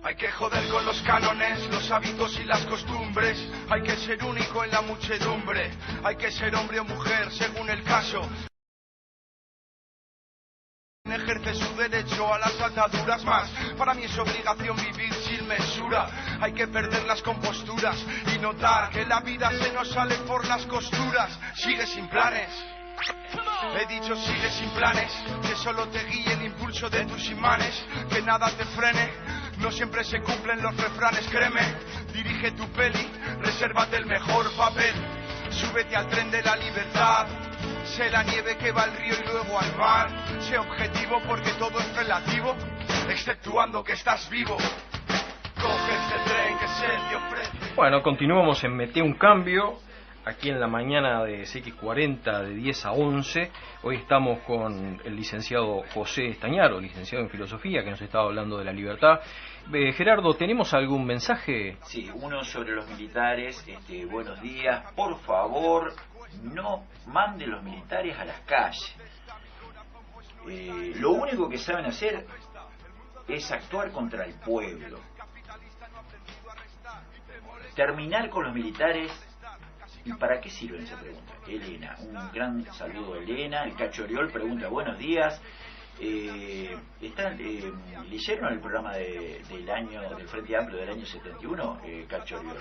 Hay que joder con los cánones, los hábitos y las costumbres. Hay que ser único en la muchedumbre. Hay que ser hombre o mujer según el caso. Ejerce su derecho a las ataduras más. Para mí es obligación vivir sin mesura. Hay que perder las composturas y notar que la vida se nos sale por las costuras. Sigue sin planes. He dicho sigue sin planes, que solo te guíe el impulso de tus imanes, que nada te frene, no siempre se cumplen los refranes, créeme, dirige tu peli, resérvate el mejor papel, súbete al tren de la libertad, sé la nieve que va al río y luego al mar, sé objetivo porque todo es relativo, exceptuando que estás vivo, coge este tren que se te ofrece. Bueno, continuamos en Mete un Cambio. Aquí en la mañana de CX40 de 10 a 11, hoy estamos con el licenciado José Estañaro, licenciado en Filosofía, que nos estaba hablando de la libertad. Gerardo, ¿tenemos algún mensaje? Sí, uno sobre los militares. Buenos días, por favor, no mande los militares a las calles. Lo único que saben hacer es actuar contra el pueblo. Terminar con los militares. ¿Y para qué sirven? Esa pregunta. Elena, un gran saludo a Elena. El Cacho Oriol pregunta, buenos días. ¿Leyeron el programa del año del Frente Amplio del año 71? Cacho Oriol.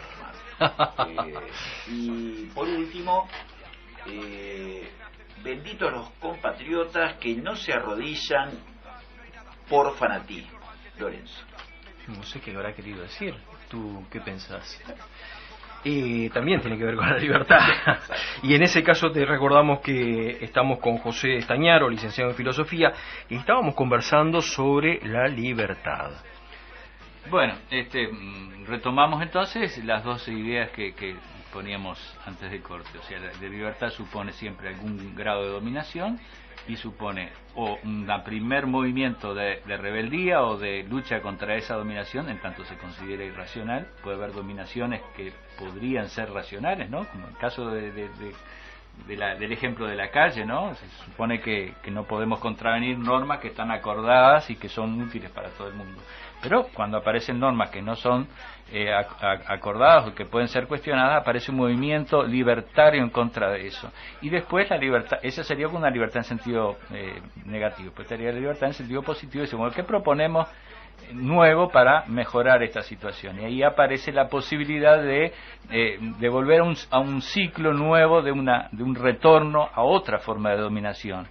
Y por último, benditos los compatriotas que no se arrodillan por fanatismo. Lorenzo. No sé qué habrá querido decir. ¿Tú qué pensás? También tiene que ver con la libertad. Y en ese caso te recordamos que estamos con José Estañaro, licenciado en Filosofía, y estábamos conversando sobre la libertad. Bueno, retomamos entonces las dos ideas que poníamos antes del corte. O sea, la libertad supone siempre algún grado de dominación y supone o un primer movimiento de rebeldía o de lucha contra esa dominación, en tanto se considera irracional. Puede haber dominaciones que podrían ser racionales, ¿no? Como el caso del ejemplo de la calle, ¿no? Se supone que no podemos contravenir normas que están acordadas y que son útiles para todo el mundo. Pero cuando aparecen normas que no son acordadas o que pueden ser cuestionadas, aparece un movimiento libertario en contra de eso. Y después la libertad, esa sería una libertad en sentido negativo. Pues estaría la libertad en sentido positivo. Decimos, ¿qué proponemos nuevo para mejorar esta situación? Y ahí aparece la posibilidad de volver a un ciclo nuevo, de un retorno a otra forma de dominación.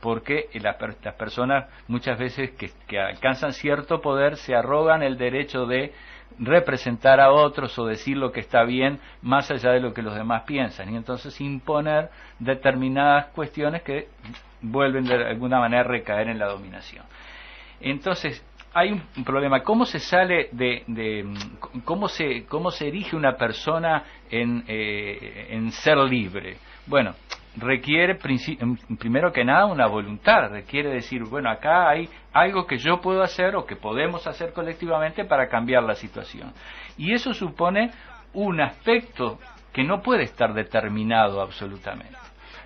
Porque las personas muchas veces que alcanzan cierto poder se arrogan el derecho de representar a otros o decir lo que está bien más allá de lo que los demás piensan, y entonces imponer determinadas cuestiones que vuelven de alguna manera a recaer en la dominación. Entonces hay un problema. ¿Cómo se sale cómo se erige una persona en ser libre? Bueno, requiere primero que nada una voluntad, requiere decir, bueno, acá hay algo que yo puedo hacer o que podemos hacer colectivamente para cambiar la situación. Y eso supone un aspecto que no puede estar determinado absolutamente.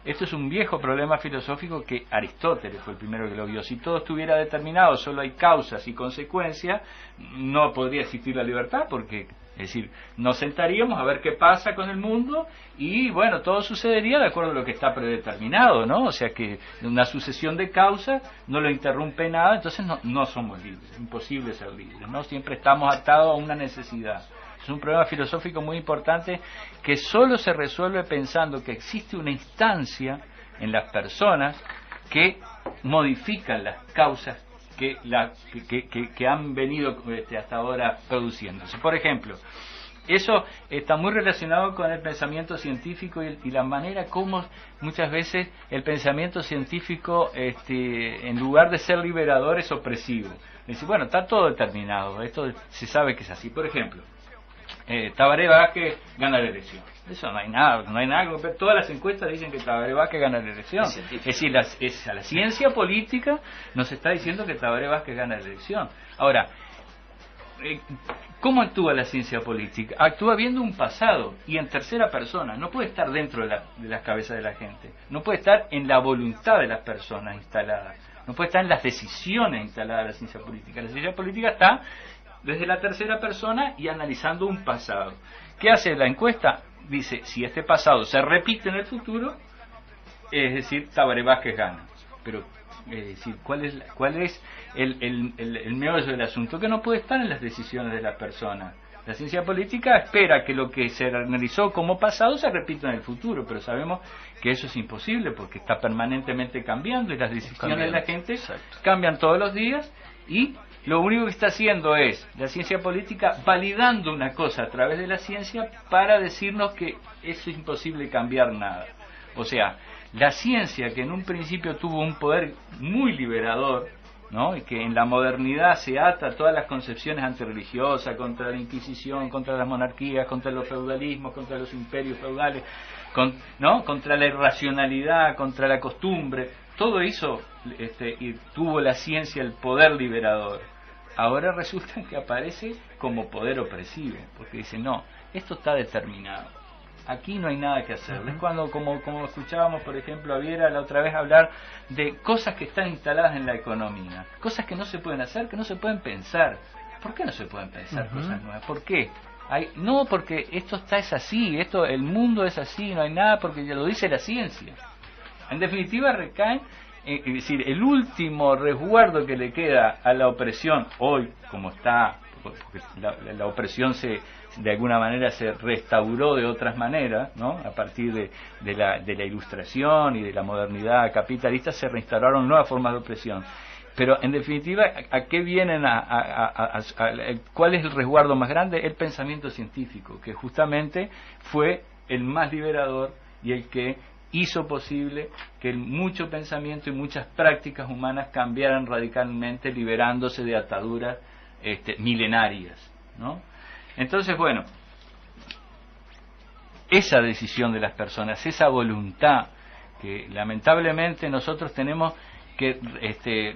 Esto es un viejo problema filosófico que Aristóteles fue el primero que lo vio. Si todo estuviera determinado, solo hay causas y consecuencias, no podría existir la libertad, porque, es decir, nos sentaríamos a ver qué pasa con el mundo y, bueno, todo sucedería de acuerdo a lo que está predeterminado, ¿no? O sea que una sucesión de causas no lo interrumpe nada, entonces no somos libres, es imposible ser libres, ¿no? Siempre estamos atados a una necesidad. Es un problema filosófico muy importante que solo se resuelve pensando que existe una instancia en las personas que modifican las causas que han venido hasta ahora produciéndose. Por ejemplo, eso está muy relacionado con el pensamiento científico y la manera como muchas veces el pensamiento científico, en lugar de ser liberador, es opresivo. Dice, bueno, está todo determinado, esto se sabe que es así. Por ejemplo, Tabaré Vázquez gana la elección. Eso no hay nada que ver. Todas las encuestas dicen que Tabaré Vázquez gana la elección. Es decir, la ciencia política nos está diciendo que Tabaré Vázquez gana la elección. Ahora, ¿cómo actúa la ciencia política? Actúa viendo un pasado y en tercera persona. No puede estar dentro de las cabezas de la gente. No puede estar en la voluntad de las personas instaladas. No puede estar en las decisiones instaladas de la ciencia política. La ciencia política está desde la tercera persona y analizando un pasado. ¿Qué hace la encuesta? Dice, si este pasado se repite en el futuro, es decir, Tabaré Vázquez gana. Pero, es decir, ¿cuál es el meollo del asunto? Que no puede estar en las decisiones de las personas. La ciencia política espera que lo que se analizó como pasado se repita en el futuro, pero sabemos que eso es imposible porque está permanentemente cambiando y las decisiones de la gente cambian todos los días, y lo único que está haciendo es la ciencia política validando una cosa a través de la ciencia para decirnos que eso es imposible cambiar nada. O sea, la ciencia, que en un principio tuvo un poder muy liberador, ¿no? Y que en la modernidad se ata a todas las concepciones antirreligiosas, contra la Inquisición, contra las monarquías, contra los feudalismos, contra los imperios feudales, ¿no? Contra la irracionalidad, contra la costumbre. Todo eso y tuvo la ciencia el poder liberador. Ahora resulta que aparece como poder opresivo, porque dice, no, esto está determinado. Aquí no hay nada que hacer. Es cuando, como escuchábamos, por ejemplo, a Viera la otra vez hablar de cosas que están instaladas en la economía, cosas que no se pueden hacer, que no se pueden pensar. ¿Por qué no se pueden pensar cosas nuevas? ¿Por qué? No, porque esto es así, el mundo es así, no hay nada, porque ya lo dice la ciencia. En definitiva, recaen, es decir, el último resguardo que le queda a la opresión hoy, como está, porque la opresión de alguna manera se restauró de otras maneras, ¿no? A partir de la ilustración y de la modernidad capitalista se reinstauraron nuevas formas de opresión. Pero en definitiva, ¿a qué vienen? ¿Cuál es el resguardo más grande? El pensamiento científico, que justamente fue el más liberador y el que hizo posible que mucho pensamiento y muchas prácticas humanas cambiaran radicalmente, liberándose de ataduras milenarias, ¿no? Entonces, bueno, esa decisión de las personas, esa voluntad, que lamentablemente nosotros tenemos que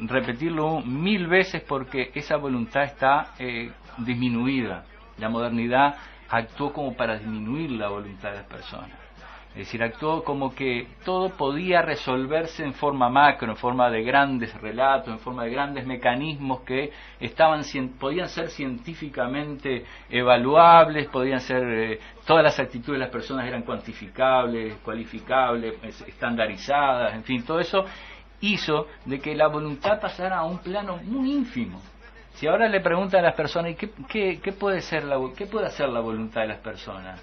repetirlo 1000 veces porque esa voluntad está disminuida. La modernidad actuó como para disminuir la voluntad de las personas. Es decir, actuó como que todo podía resolverse en forma macro, en forma de grandes relatos, en forma de grandes mecanismos que podían ser científicamente evaluables, podían ser, todas las actitudes de las personas eran cuantificables, cualificables, estandarizadas, en fin, todo eso hizo de que la voluntad pasara a un plano muy ínfimo. Si ahora le preguntan a las personas, ¿qué puede hacer la voluntad de las personas?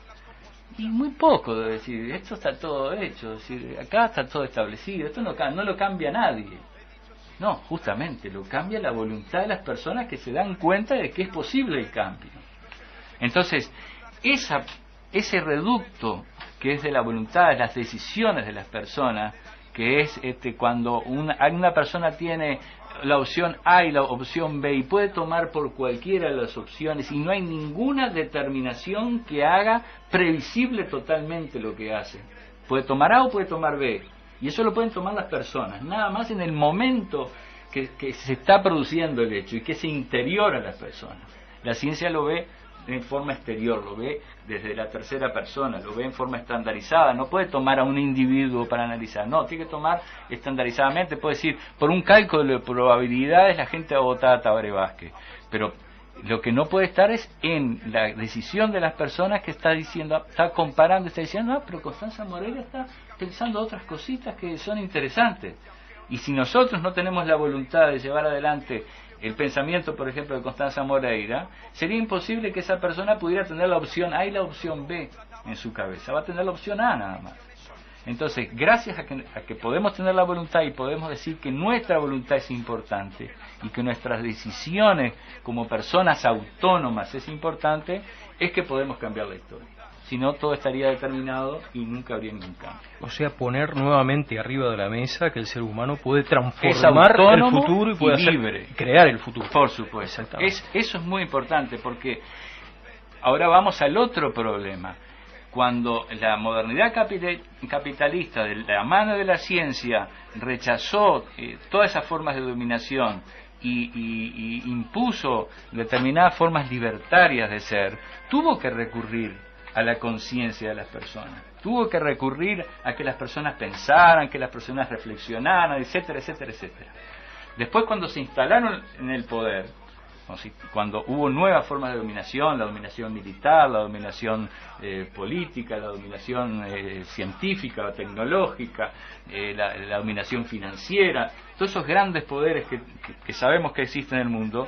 Y muy poco, debe decir, esto está todo hecho, es decir, acá está todo establecido, esto no lo cambia nadie. No, justamente, lo cambia la voluntad de las personas que se dan cuenta de que es posible el cambio. Entonces, ese reducto que es de la voluntad, de las decisiones de las personas, que es cuando una persona tiene la opción A y la opción B y puede tomar por cualquiera de las opciones y no hay ninguna determinación que haga previsible totalmente lo que hace. Puede tomar A o puede tomar B, y eso lo pueden tomar las personas, nada más en el momento que se está produciendo el hecho y que se interiora a las personas. La ciencia lo ve en forma exterior, lo ve desde la tercera persona, lo ve en forma estandarizada, no puede tomar a un individuo para analizar, no, tiene que tomar estandarizadamente, puede decir, por un cálculo de probabilidades la gente va a votar a Tabaré Vázquez, pero lo que no puede estar es en la decisión de las personas que está diciendo, está comparando, está diciendo, pero Constanza Moreira está pensando otras cositas que son interesantes, y si nosotros no tenemos la voluntad de llevar adelante el pensamiento, por ejemplo, de Constanza Moreira, sería imposible que esa persona pudiera tener la opción A y la opción B en su cabeza. Va a tener la opción A nada más. Entonces, gracias a que podemos tener la voluntad y podemos decir que nuestra voluntad es importante y que nuestras decisiones como personas autónomas es importante, es que podemos cambiar la historia. Si no, todo estaría determinado y nunca habría ningún cambio. O sea, poner nuevamente arriba de la mesa que el ser humano puede transformar el futuro y puede crear el futuro. Por supuesto. Eso es muy importante porque ahora vamos al otro problema. Cuando la modernidad capitalista, de la mano de la ciencia, rechazó todas esas formas de dominación y impuso determinadas formas libertarias de ser, tuvo que recurrir a la conciencia de las personas. Tuvo que recurrir a que las personas pensaran, que las personas reflexionaran, etcétera, etcétera, etcétera. Después, cuando se instalaron en el poder, Cuando hubo nuevas formas de dominación, la dominación militar, la dominación política, la dominación científica o tecnológica, la dominación financiera, todos esos grandes poderes que sabemos que existen en el mundo,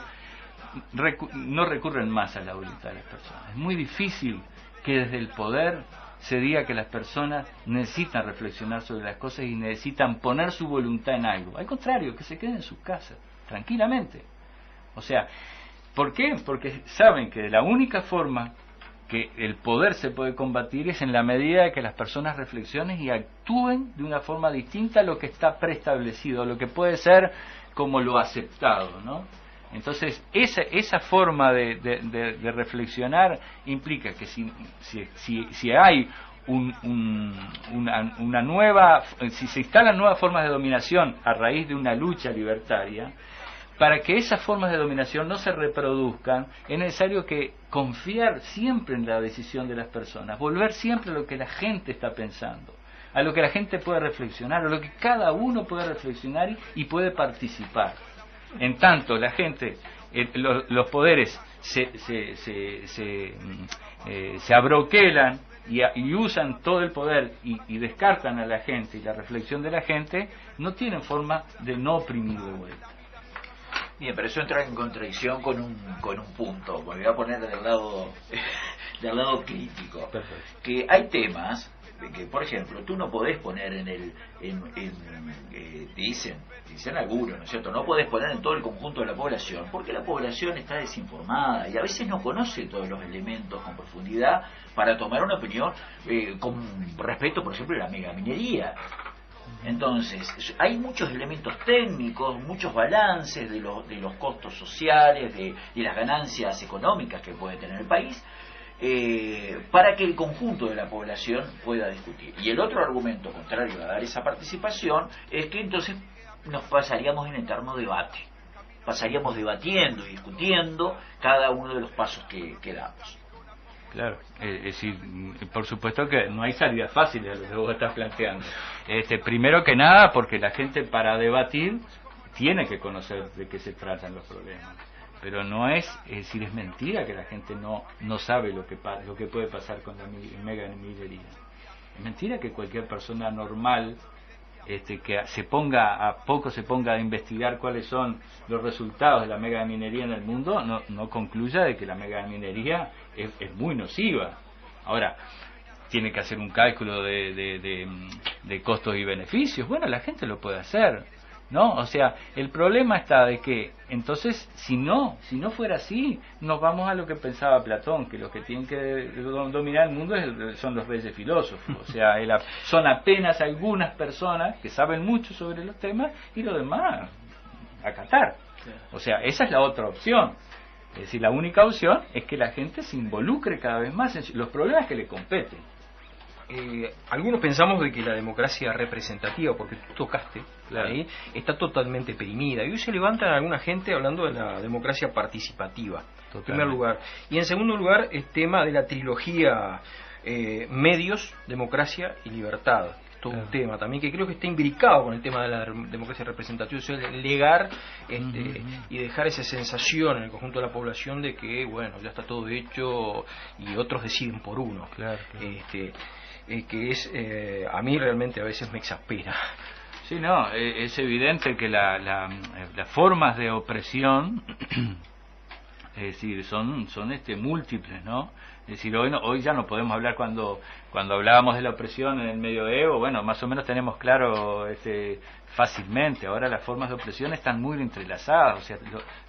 no recurren más a la voluntad de las personas. Es muy difícil que desde el poder se diga que las personas necesitan reflexionar sobre las cosas y necesitan poner su voluntad en algo. Al contrario, que se queden en sus casas, tranquilamente. O sea, ¿por qué? Porque saben que la única forma que el poder se puede combatir es en la medida de que las personas reflexionen y actúen de una forma distinta a lo que está preestablecido, lo que puede ser como lo aceptado, ¿no? Entonces, esa forma de reflexionar implica que si hay una nueva, si se instalan nuevas formas de dominación a raíz de una lucha libertaria, para que esas formas de dominación no se reproduzcan, es necesario que confiar siempre en la decisión de las personas, volver siempre a lo que la gente está pensando, a lo que la gente puede reflexionar, a lo que cada uno puede reflexionar y puede participar. En tanto la gente, los poderes se abroquelan y usan todo el poder y descartan a la gente y la reflexión de la gente, no tienen forma de no oprimir de vuelta. Bien, pero eso entra en contradicción con un punto, me voy a poner del lado crítico. Perfecto. Que hay temas de que, por ejemplo, tú no podés poner dicen algunos, ¿no es cierto? No podés poner en todo el conjunto de la población, porque la población está desinformada y a veces no conoce todos los elementos con profundidad para tomar una opinión con respecto, por ejemplo, a la megaminería. Entonces, hay muchos elementos técnicos, muchos balances de los costos sociales, de las ganancias económicas que puede tener el país, para que el conjunto de la población pueda discutir. Y el otro argumento contrario a dar esa participación es que entonces nos pasaríamos en eterno debate, pasaríamos debatiendo y discutiendo cada uno de los pasos que damos. Claro, es decir, por supuesto que no hay salida fácil a lo que vos estás planteando. Primero que nada, porque la gente para debatir tiene que conocer de qué se tratan los problemas. Pero no es decir, es mentira que la gente no sabe lo que puede pasar con la megaminería. Es mentira que cualquier persona normal que se ponga a investigar cuáles son los resultados de la megaminería en el mundo, no concluya de que la megaminería es muy nociva. Ahora, tiene que hacer un cálculo de costos y beneficios. Bueno, la gente lo puede hacer, ¿no? O sea, el problema está de que, entonces, si no fuera así, nos vamos a lo que pensaba Platón, que los que tienen que dominar el mundo son los reyes filósofos. O sea, son apenas algunas personas que saben mucho sobre los temas y lo demás, acatar. O sea, esa es la otra opción. Es decir, la única opción es que la gente se involucre cada vez más en los problemas que le competen. Algunos pensamos de que la democracia representativa, porque tú tocaste ahí, está totalmente perimida. Y hoy se levantan alguna gente hablando de la democracia participativa, en primer lugar. Y en segundo lugar, el tema de la trilogía medios, democracia y libertad. Todo un tema también que creo que está imbricado con el tema de la democracia representativa, o sea, legar y dejar esa sensación en el conjunto de la población de que, bueno, ya está todo hecho y otros deciden por uno. Que es, a mí realmente a veces me exaspera. Sí, no, es evidente que las formas de opresión, es decir, son múltiples, ¿no? Es decir, hoy ya no podemos hablar cuando hablábamos de la opresión en el medioevo, bueno, más o menos tenemos claro fácilmente. Ahora las formas de opresión están muy entrelazadas, o sea,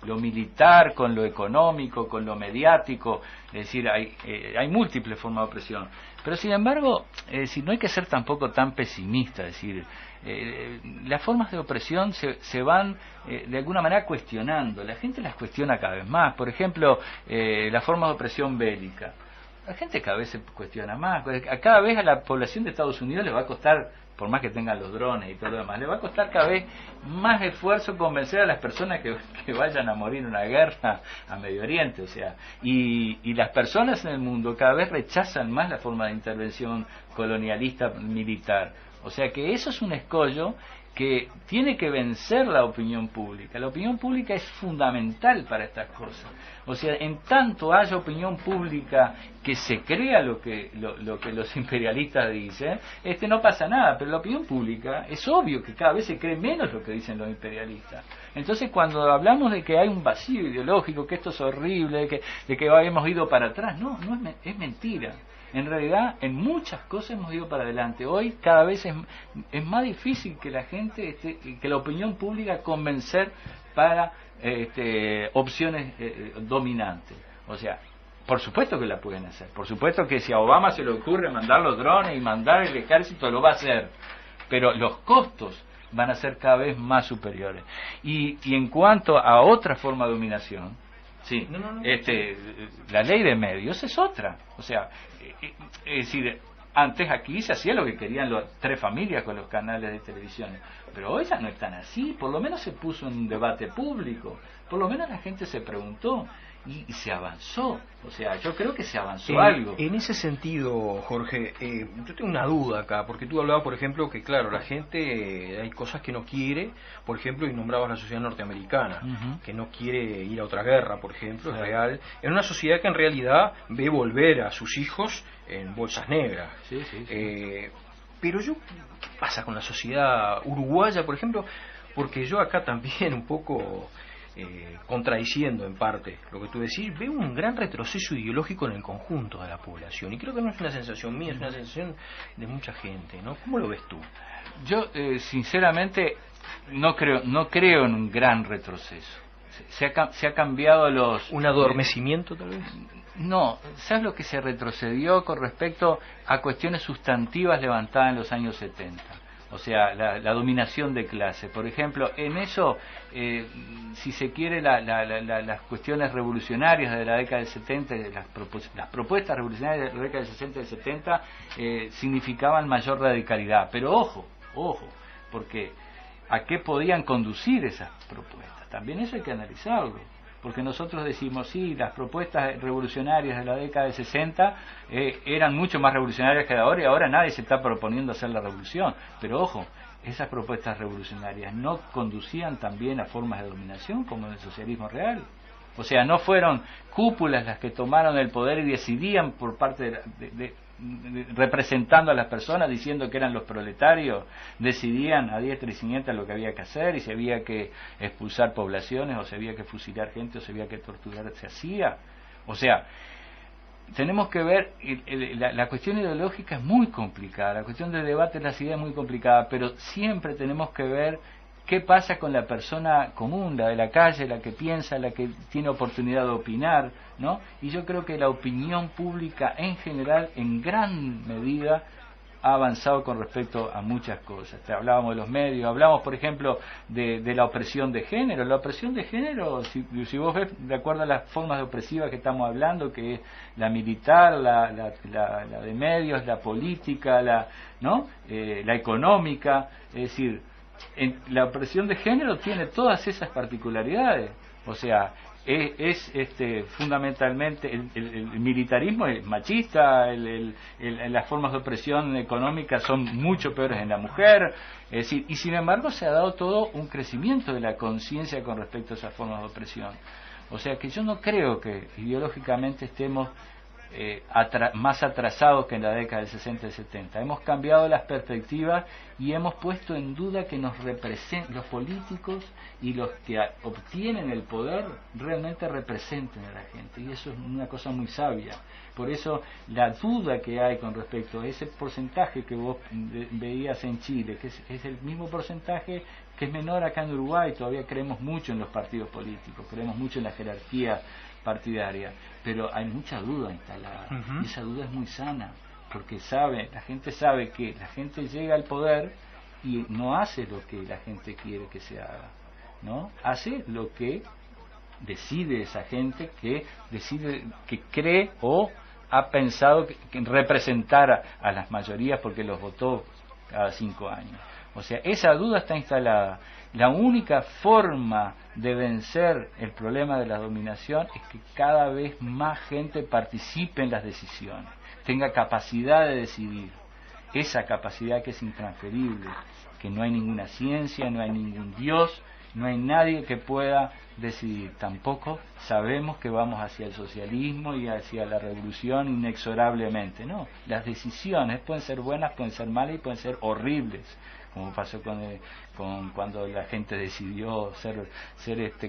lo militar con lo económico, con lo mediático, es decir, hay múltiples formas de opresión. Pero sin embargo, no hay que ser tampoco tan pesimista, es decir, las formas de opresión se van de alguna manera cuestionando, la gente las cuestiona cada vez más. Por ejemplo, las formas de opresión bélica, la gente cada vez se cuestiona más, cada vez a la población de Estados Unidos le va a costar, por más que tengan los drones y todo lo demás, le va a costar cada vez más esfuerzo convencer a las personas que vayan a morir en una guerra a Medio Oriente, o sea, y las personas en el mundo cada vez rechazan más la forma de intervención colonialista militar. O sea que eso es un escollo que tiene que vencer la opinión pública. La opinión pública es fundamental para estas cosas. O sea, en tanto haya opinión pública que se crea lo que los imperialistas dicen, no pasa nada. Pero la opinión pública es obvio que cada vez se cree menos lo que dicen los imperialistas. Entonces, cuando hablamos de que hay un vacío ideológico, que esto es horrible, de que hemos ido para atrás, no es mentira. En realidad, en muchas cosas hemos ido para adelante. Hoy cada vez es más difícil que la gente, que la opinión pública convencer para opciones dominantes. O sea, por supuesto que la pueden hacer. Por supuesto que si a Obama se le ocurre mandar los drones y mandar el ejército, lo va a hacer. Pero los costos van a ser cada vez más superiores. Y en cuanto a otra forma de dominación, sí, la ley de medios es otra. O sea, es decir, antes aquí se hacía lo que querían las tres familias con los canales de televisión, pero hoy ya no están así. Por lo menos se puso en un debate público, por lo menos la gente se preguntó y se avanzó. O sea, yo creo que se avanzó algo. En ese sentido, Jorge, yo tengo una duda acá, porque tú hablabas, por ejemplo, que claro, la gente, hay cosas que no quiere, por ejemplo, y nombrabas la sociedad norteamericana, que no quiere ir a otra guerra, por ejemplo, es real, en una sociedad que en realidad ve volver a sus hijos en bolsas negras. Sí. Pero ¿qué pasa con la sociedad uruguaya, por ejemplo? Porque yo acá también un poco... contradiciendo en parte lo que tú decís, veo un gran retroceso ideológico en el conjunto de la población, y creo que no es una sensación mía, es una sensación de mucha gente, ¿no? ¿Cómo lo ves tú? Yo sinceramente no creo en un gran retroceso. Se ha cambiado ¿Un adormecimiento tal vez? No, ¿sabes lo que se retrocedió con respecto a cuestiones sustantivas levantadas en los años 70? O sea, la dominación de clase. Por ejemplo, en eso, si se quiere, las cuestiones revolucionarias de la década del 70, las propuestas revolucionarias de la década del 60 y del 70, significaban mayor radicalidad. Pero ojo, porque ¿a qué podían conducir esas propuestas? También eso hay que analizarlo. Porque nosotros decimos, sí, las propuestas revolucionarias de la década del 60 eran mucho más revolucionarias que de ahora, y ahora nadie se está proponiendo hacer la revolución. Pero ojo, esas propuestas revolucionarias no conducían también a formas de dominación como en el socialismo real. O sea, no fueron cúpulas las que tomaron el poder y decidían por parte representando a las personas, diciendo que eran los proletarios, decidían a diestra y siniestra lo que había que hacer, y si había que expulsar poblaciones, o si había que fusilar gente, o si había que torturar, se hacía. O sea, tenemos que ver, la cuestión ideológica es muy complicada, la cuestión de debate de las ideas es muy complicada, pero siempre tenemos que ver qué pasa con la persona común, la de la calle, la que piensa, la que tiene oportunidad de opinar, ¿no? Y yo creo que la opinión pública en general, en gran medida, ha avanzado con respecto a muchas cosas. Hablábamos de los medios, hablamos, por ejemplo, de la opresión de género. La opresión de género, si vos ves, de acuerdo a las formas de opresivas que estamos hablando, que es la militar, la de medios, la política, la económica, es decir, la opresión de género tiene todas esas particularidades. O sea, es fundamentalmente el militarismo es machista, las formas de opresión económica son mucho peores en la mujer, es decir, y sin embargo se ha dado todo un crecimiento de la conciencia con respecto a esas formas de opresión. O sea que yo no creo que ideológicamente estemos más atrasados que en la década del 60 y 70. Hemos cambiado las perspectivas y hemos puesto en duda que nos representen los políticos y los que obtienen el poder realmente representen a la gente, y eso es una cosa muy sabia. Por eso la duda que hay con respecto a ese porcentaje que vos veías en Chile, que es el mismo porcentaje que es menor acá en Uruguay. Todavía creemos mucho en los partidos políticos, creemos mucho en la jerarquía partidaria, pero hay mucha duda instalada, y esa duda es muy sana, porque la gente sabe que la gente llega al poder y no hace lo que la gente quiere que se haga, ¿no? Hace lo que decide esa gente que cree o ha pensado que representar a las mayorías porque los votó cada 5 años. O sea, esa duda está instalada. La única forma de vencer el problema de la dominación es que cada vez más gente participe en las decisiones, tenga capacidad de decidir. esa capacidad que es intransferible, que no hay ninguna ciencia, no hay ningún Dios, no hay nadie que pueda decidir. Tampoco sabemos que vamos hacia el socialismo y hacia la revolución inexorablemente. No, las decisiones pueden ser buenas, pueden ser malas y pueden ser horribles, como pasó con cuando la gente decidió ser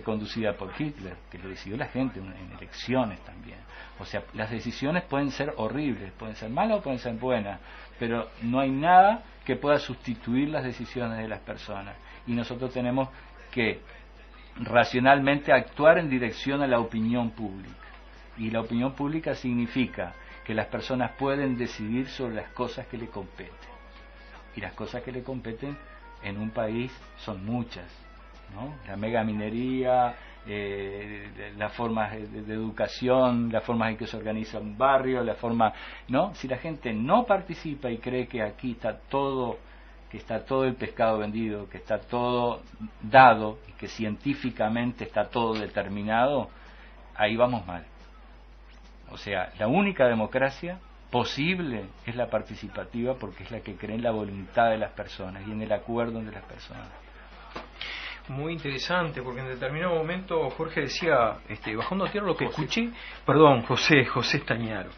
conducida por Hitler, que lo decidió la gente en elecciones también. O sea, las decisiones pueden ser horribles, pueden ser malas o pueden ser buenas, pero no hay nada que pueda sustituir las decisiones de las personas. Y nosotros tenemos que racionalmente actuar en dirección a la opinión pública. Y la opinión pública significa que las personas pueden decidir sobre las cosas que le competen. Y las cosas que le competen en un país son muchas, ¿no? La megaminería, las formas de educación, las formas en que se organiza un barrio, la forma, ¿no? Si la gente no participa y cree que aquí está todo, que está todo el pescado vendido, que está todo dado y que científicamente está todo determinado, ahí vamos mal. O sea, la única democracia posible es la participativa, porque es la que cree en la voluntad de las personas y en el acuerdo entre las personas. Muy interesante, porque en determinado momento Jorge decía, bajando a tierra lo que José Stagnaro,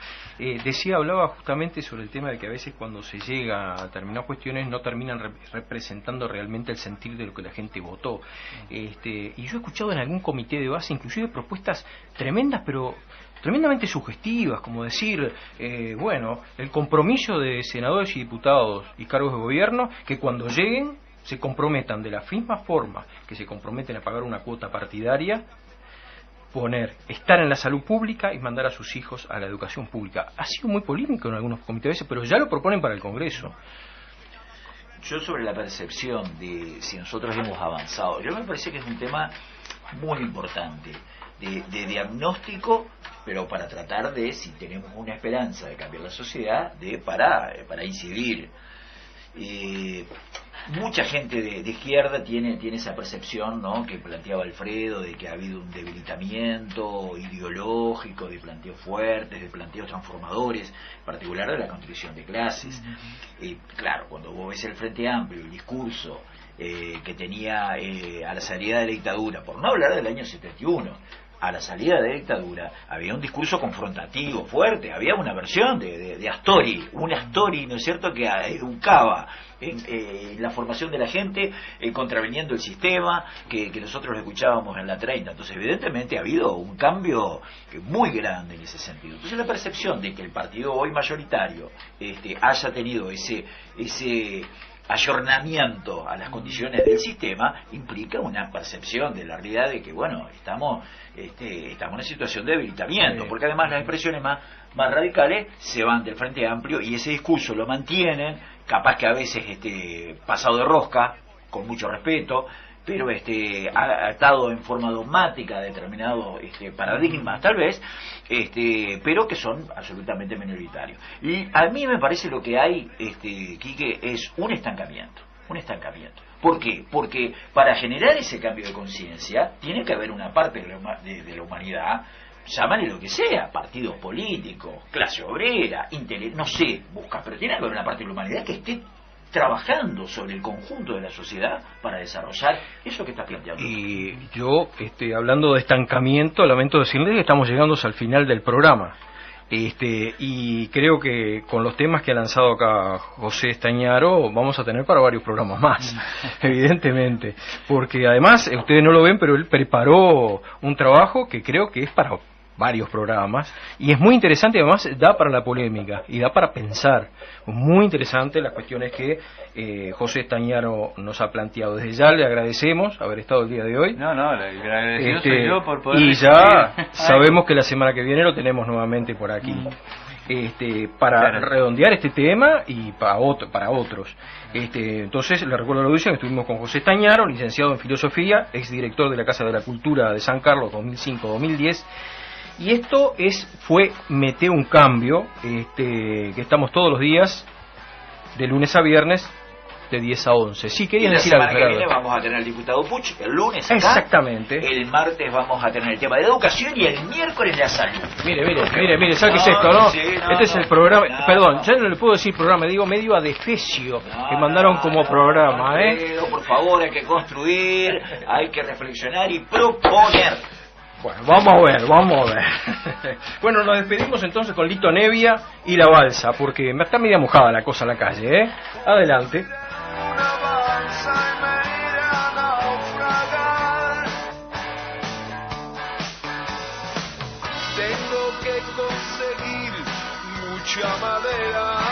hablaba justamente sobre el tema de que a veces cuando se llega a determinadas cuestiones no terminan representando realmente el sentir de lo que la gente votó. Y yo he escuchado en algún comité de base inclusive propuestas tremendas, pero tremendamente sugestivas, como decir, el compromiso de senadores y diputados y cargos de gobierno, que cuando lleguen se comprometan de la misma forma que se comprometen a pagar una cuota partidaria, estar en la salud pública y mandar a sus hijos a la educación pública. Ha sido muy polémico en algunos comités, pero ya lo proponen para el Congreso. Yo sobre la percepción de si nosotros hemos avanzado, yo me parece que es un tema muy importante de diagnóstico, pero para tratar de, si tenemos una esperanza de cambiar la sociedad, para incidir. Mucha gente de izquierda tiene esa percepción, ¿no?, que planteaba Alfredo, de que ha habido un debilitamiento ideológico, de planteos fuertes, de planteos transformadores, en particular de la contribución de clases. Claro, cuando vos ves el Frente Amplio, el discurso que tenía a la salida de la dictadura, por no hablar del año 71, a la salida de la dictadura, había un discurso confrontativo, fuerte, había una versión de Astori, ¿no es cierto?, que educaba en la formación de la gente, contraviniendo el sistema, que nosotros lo escuchábamos en la 30. Entonces, evidentemente, ha habido un cambio muy grande en ese sentido. Entonces, la percepción de que el partido hoy mayoritario haya tenido ese ayornamiento a las condiciones del sistema implica una percepción de la realidad de que, estamos en una situación de debilitamiento, porque además las expresiones más radicales se van del Frente Amplio y ese discurso lo mantienen, capaz que a veces pasado de rosca, con mucho respeto, pero atado en forma dogmática a determinados paradigmas tal vez, pero que son absolutamente minoritarios. Y a mí me parece lo que hay, Quique, es un estancamiento. ¿Por qué? Porque para generar ese cambio de conciencia tiene que haber una parte de la humanidad, llámale lo que sea, partidos políticos, clase obrera, no sé, pero tiene que haber una parte de la humanidad que esté trabajando sobre el conjunto de la sociedad para desarrollar eso que está planteando. Y yo, hablando de estancamiento, lamento decirles que estamos llegando al final del programa. Y creo que con los temas que ha lanzado acá José Stagnaro vamos a tener para varios programas más, evidentemente, porque además ustedes no lo ven, pero él preparó un trabajo que creo que es para varios programas y es muy interesante, además da para la polémica y da para pensar. Muy interesante las cuestiones que José Stagnaro nos ha planteado. Desde ya le agradecemos haber estado el día de hoy. No, le agradecido soy yo por poder y ya sabemos que la semana que viene lo tenemos nuevamente por aquí. Para redondear este tema y para otros. Entonces le recuerdo a la audiencia que estuvimos con José Stagnaro, licenciado en Filosofía, exdirector de la Casa de la Cultura de San Carlos 2005-2010. Y esto fue Mete un Cambio, que estamos todos los días, de lunes a viernes, de 10 a 11. Sí, Y querías la decir algo, semana que viene Gerardo. vamos a tener al diputado Puch, el lunes acá. Exactamente. El martes vamos a tener el tema de educación y el miércoles la salud. Mire, ¿sabes qué es esto, no? Sí, no, Este es no, el programa, no, perdón, no. ya no le puedo decir programa, digo medio adefesio que mandaron como programa, Alfredo, por favor, hay que construir, hay que reflexionar y proponer. Bueno, vamos a ver. Bueno, nos despedimos entonces con Lito Nevia y La Balsa, porque está media mojada la cosa en la calle, ¿eh? Adelante. Una balsa y me iré a naufragar. Tengo que conseguir mucha madera.